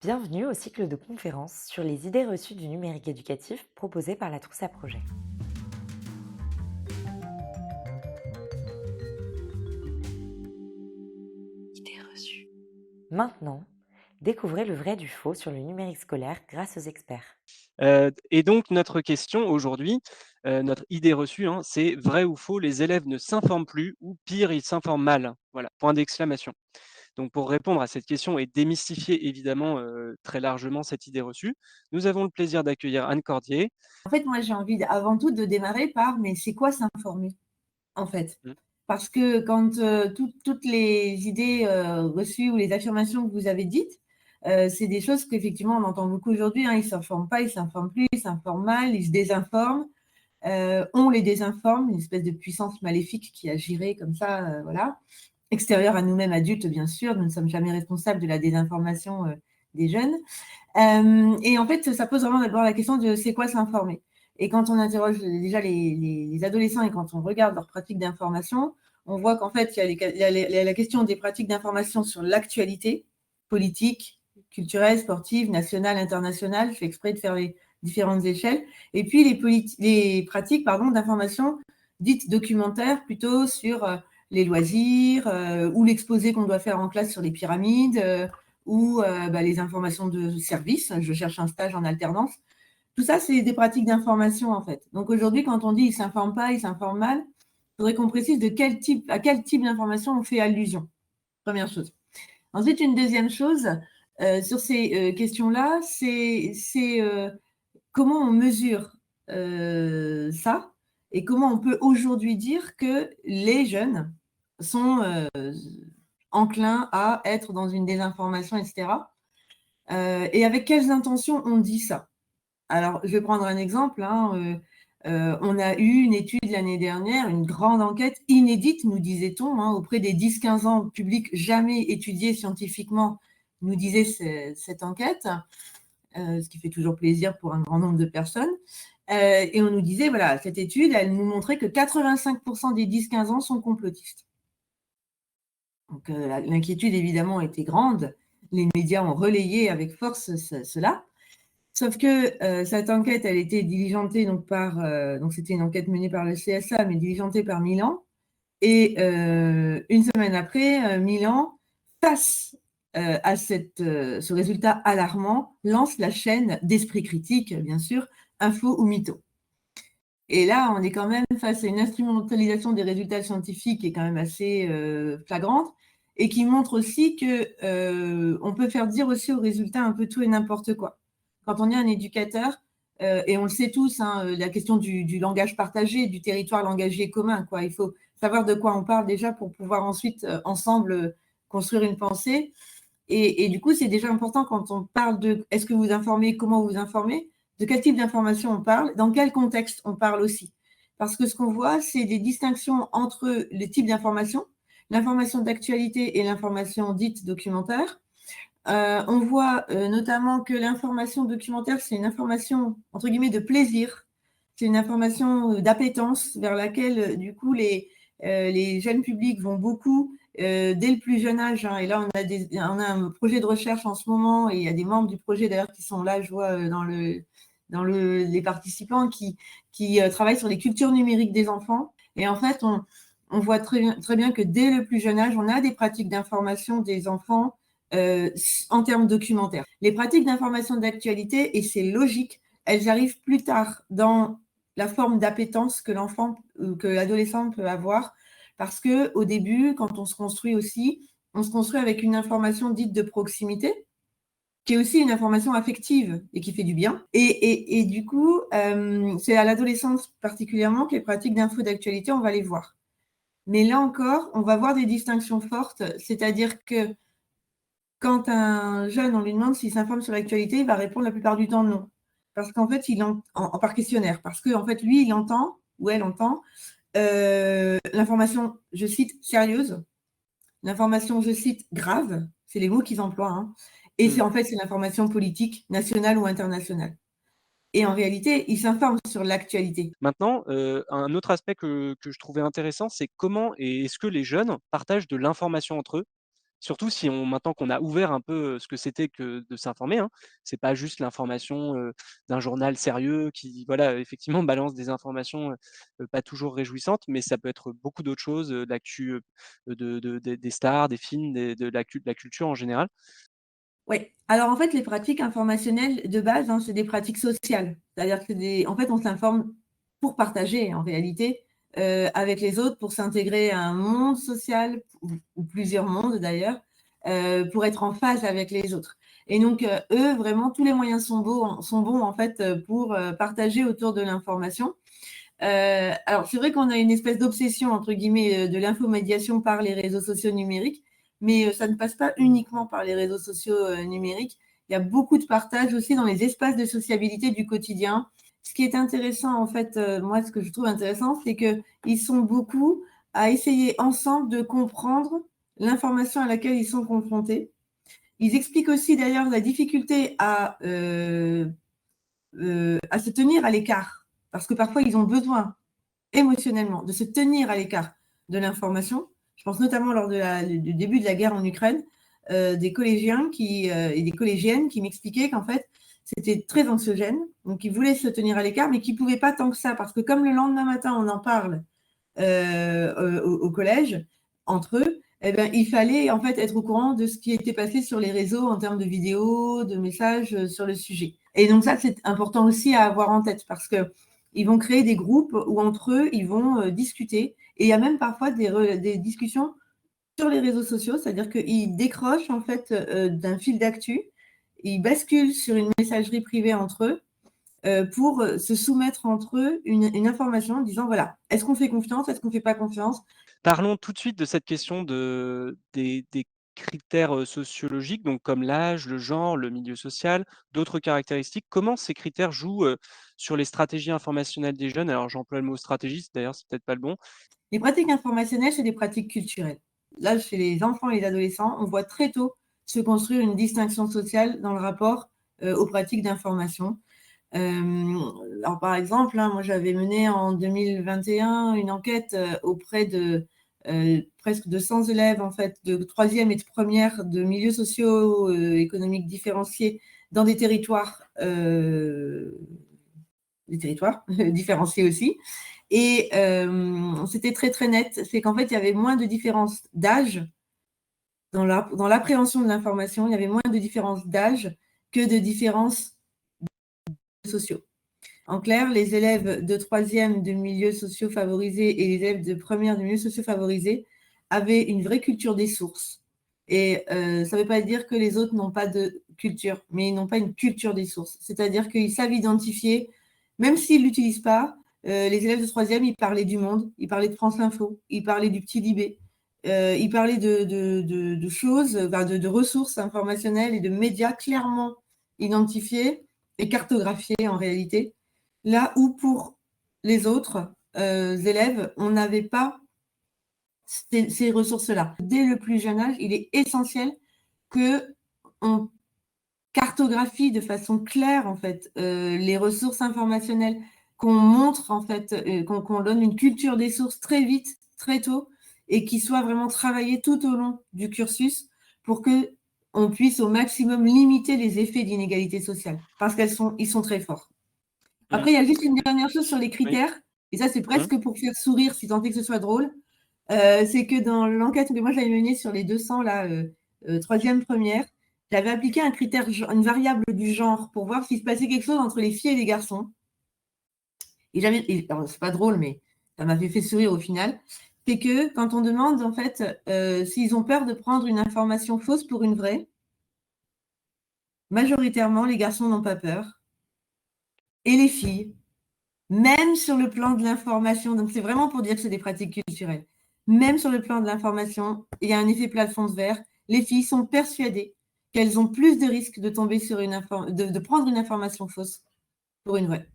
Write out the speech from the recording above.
Bienvenue au cycle de conférences sur les idées reçues du numérique éducatif proposé par la Trousse à Projet. Idées reçues. Maintenant, découvrez le vrai du faux sur le numérique scolaire grâce aux experts. Et donc notre question aujourd'hui, notre idée reçue, hein, c'est: vrai ou faux, les élèves ne s'informent plus ou pire, ils s'informent mal? Voilà, point d'exclamation. Donc pour répondre à cette question et démystifier évidemment, très largement cette idée reçue, nous avons le plaisir d'accueillir Anne Cordier. En fait, moi, j'ai envie avant tout de démarrer par, mais c'est quoi s'informer, en fait? Mmh. Parce que quand toutes les idées reçues ou les affirmations que vous avez dites, c'est des choses qu'effectivement on entend beaucoup aujourd'hui, hein. Ils ne s'informent pas, ils ne s'informent plus, ils s'informent mal, ils se désinforment, on les désinforme, une espèce de puissance maléfique qui agirait comme ça, voilà, extérieure à nous-mêmes adultes, bien sûr. Nous ne sommes jamais responsables de la désinformation des jeunes. Et en fait, ça pose vraiment d'abord la question de c'est quoi s'informer. Et quand on interroge déjà les adolescents et quand on regarde leurs pratiques d'information, on voit qu'en fait, il y a la question des pratiques d'information sur l'actualité politique, culturelle, sportive, nationale, internationale. Je fais exprès de faire les différentes échelles. Et puis les pratiques d'information dites documentaires, plutôt sur les loisirs ou l'exposé qu'on doit faire en classe sur les pyramides. Ou les informations de service. Je cherche un stage en alternance. Tout ça, c'est des pratiques d'information, en fait. Donc aujourd'hui, quand on dit « il ne s'informe pas, il s'informe mal », il faudrait qu'on précise à quel type d'information on fait allusion. Première chose. Ensuite, une deuxième chose sur ces questions-là, c'est comment on mesure ça et comment on peut aujourd'hui dire que les jeunes sont enclins à être dans une désinformation, etc. Et avec quelles intentions on dit ça? Alors, je vais prendre un exemple. On a eu une étude l'année dernière, une grande enquête inédite, nous disait-on, auprès des 10-15 ans, public jamais étudié scientifiquement, nous disait cette enquête, ce qui fait toujours plaisir pour un grand nombre de personnes. Et on nous disait, voilà, cette étude, elle nous montrait que 85% des 10-15 ans sont complotistes. Donc, l'inquiétude, évidemment, était grande. Les médias ont relayé avec force cela. Sauf que cette enquête, elle était diligentée donc c'était une enquête menée par le CSA, mais diligentée par Milan. Et une semaine après, Milan, face à ce résultat alarmant, lance la chaîne d'Esprit Critique, bien sûr, Info ou Mytho. Et là, on est quand même face à une instrumentalisation des résultats scientifiques qui est quand même assez flagrante et qui montre aussi qu'on peut faire dire aussi aux résultats un peu tout et n'importe quoi. Quand on est un éducateur, et on le sait tous, la question du langage partagé, du territoire langagier commun, quoi. Il faut savoir de quoi on parle déjà pour pouvoir ensuite, ensemble, construire une pensée. Et du coup, c'est déjà important quand on parle de est-ce que vous informez, comment vous informez, de quel type d'information on parle, dans quel contexte on parle aussi. Parce que ce qu'on voit, c'est des distinctions entre les types d'informations, l'information d'actualité et l'information dite documentaire. On voit notamment que l'information documentaire, c'est une information, entre guillemets, de plaisir. C'est une information d'appétence vers laquelle, du coup, les jeunes publics vont beaucoup dès le plus jeune âge. Et là, on a un projet de recherche en ce moment, et il y a des membres du projet d'ailleurs qui sont là, je vois, les participants qui travaillent sur les cultures numériques des enfants. Et en fait, on voit très bien que dès le plus jeune âge, on a des pratiques d'information des enfants en termes documentaires. Les pratiques d'information d'actualité, et c'est logique, elles arrivent plus tard dans la forme d'appétence que l'enfant ou que l'adolescent peut avoir, parce qu'au début, quand on se construit aussi, on se construit avec une information dite de proximité, qui est aussi une information affective et qui fait du bien. Et du coup, c'est à l'adolescence particulièrement que les pratiques d'info d'actualité, on va les voir. Mais là encore, on va voir des distinctions fortes, c'est-à-dire que quand un jeune, on lui demande s'il s'informe sur l'actualité, il va répondre la plupart du temps non. Parce qu'en fait, par questionnaire, parce qu'en fait, lui, il entend, ou elle entend, l'information, je cite, sérieuse, l'information, je cite, grave, c'est les mots qu'ils emploient, et Mmh. c'est l'information politique, nationale ou internationale. Et en réalité, ils s'informent sur l'actualité. Maintenant, un autre aspect que je trouvais intéressant, c'est comment et est-ce que les jeunes partagent de l'information entre eux? Surtout si maintenant qu'on a ouvert un peu ce que c'était que de s'informer, hein. C'est pas juste l'information d'un journal sérieux qui, voilà, effectivement balance des informations pas toujours réjouissantes, mais ça peut être beaucoup d'autres choses, de l'actu des stars, des films, de la culture en général. Oui. Alors, en fait, les pratiques informationnelles de base, hein, c'est des pratiques sociales. C'est-à-dire que en fait, on s'informe pour partager, en réalité, avec les autres, pour s'intégrer à un monde social, ou plusieurs mondes d'ailleurs, pour être en phase avec les autres. Et donc, eux, vraiment, tous les moyens sont bons, en fait, pour partager autour de l'information. Alors, c'est vrai qu'on a une espèce d'obsession, entre guillemets, de l'infomédiation par les réseaux sociaux numériques, mais ça ne passe pas uniquement par les réseaux sociaux numériques. Il y a beaucoup de partage aussi dans les espaces de sociabilité du quotidien. Ce qui est intéressant, en fait, moi, ce que je trouve intéressant, c'est qu'ils sont beaucoup à essayer ensemble de comprendre l'information à laquelle ils sont confrontés. Ils expliquent aussi d'ailleurs la difficulté à se tenir à l'écart, parce que parfois ils ont besoin émotionnellement de se tenir à l'écart de l'information. Je pense notamment lors du début de la guerre en Ukraine, des collégiens et des collégiennes qui m'expliquaient qu'en fait, c'était très anxiogène, donc ils voulaient se tenir à l'écart, mais qu'ils ne pouvaient pas tant que ça, parce que comme le lendemain matin, on en parle au collège, entre eux, eh ben, il fallait en fait être au courant de ce qui était passé sur les réseaux en termes de vidéos, de messages sur le sujet. Et donc ça, c'est important aussi à avoir en tête, parce qu'ils vont créer des groupes où entre eux, ils vont discuter. Et il y a même parfois des discussions sur les réseaux sociaux, c'est-à-dire qu'ils décrochent en fait d'un fil d'actu, ils basculent sur une messagerie privée entre eux pour se soumettre entre eux une information en disant, voilà, est-ce qu'on fait confiance, est-ce qu'on ne fait pas confiance? Parlons tout de suite de cette question des critères sociologiques, donc comme l'âge, le genre, le milieu social, d'autres caractéristiques. Comment ces critères jouent sur les stratégies informationnelles des jeunes? Alors j'emploie le mot stratégie, d'ailleurs c'est peut-être pas le bon. Les pratiques informationnelles, c'est des pratiques culturelles. Là, chez les enfants et les adolescents, on voit très tôt se construire une distinction sociale dans le rapport aux pratiques d'information. Alors, par exemple, hein, moi, j'avais mené en 2021 une enquête auprès de presque 200 élèves en fait, de troisième et de première de milieux sociaux économiques différenciés dans des territoires différenciés aussi. Et c'était très, très net. C'est qu'en fait, il y avait moins de différence d'âge dans l'appréhension de l'information. Il y avait moins de différence d'âge que de différences sociaux. En clair, les élèves de troisième de milieux sociaux favorisés et les élèves de première de milieux sociaux favorisés avaient une vraie culture des sources. Et ça ne veut pas dire que les autres n'ont pas de culture, mais ils n'ont pas une culture des sources. C'est-à-dire qu'ils savent identifier, même s'ils ne l'utilisent pas, les élèves de troisième, ils parlaient du Monde, ils parlaient de France Info, ils parlaient du Petit Libé, ils parlaient de choses, de ressources informationnelles et de médias clairement identifiés et cartographiés en réalité. Là où pour les autres élèves, on n'avait pas ces ressources-là. Dès le plus jeune âge, il est essentiel qu'on cartographie de façon claire en fait les ressources informationnelles, qu'on montre en fait, qu'on donne une culture des sources très vite, très tôt, et qui soit vraiment travaillé tout au long du cursus pour que on puisse au maximum limiter les effets d'inégalité sociale, parce ils sont très forts. Après, il y a juste une dernière chose sur les critères, et ça, c'est presque pour faire sourire, si tant est que ce soit drôle. C'est que dans l'enquête que moi j'avais menée sur les 200, là, troisième, première, j'avais appliqué un critère, une variable du genre pour voir s'il se passait quelque chose entre les filles et les garçons. Et alors, c'est pas drôle, mais ça m'avait fait sourire au final. C'est que quand on demande, en fait, s'ils ont peur de prendre une information fausse pour une vraie, majoritairement, les garçons n'ont pas peur. Et les filles, même sur le plan de l'information, donc c'est vraiment pour dire que c'est des pratiques culturelles, même sur le plan de l'information, il y a un effet plafond de verre. Les filles sont persuadées qu'elles ont plus de risques de tomber sur de prendre une information fausse pour une vraie.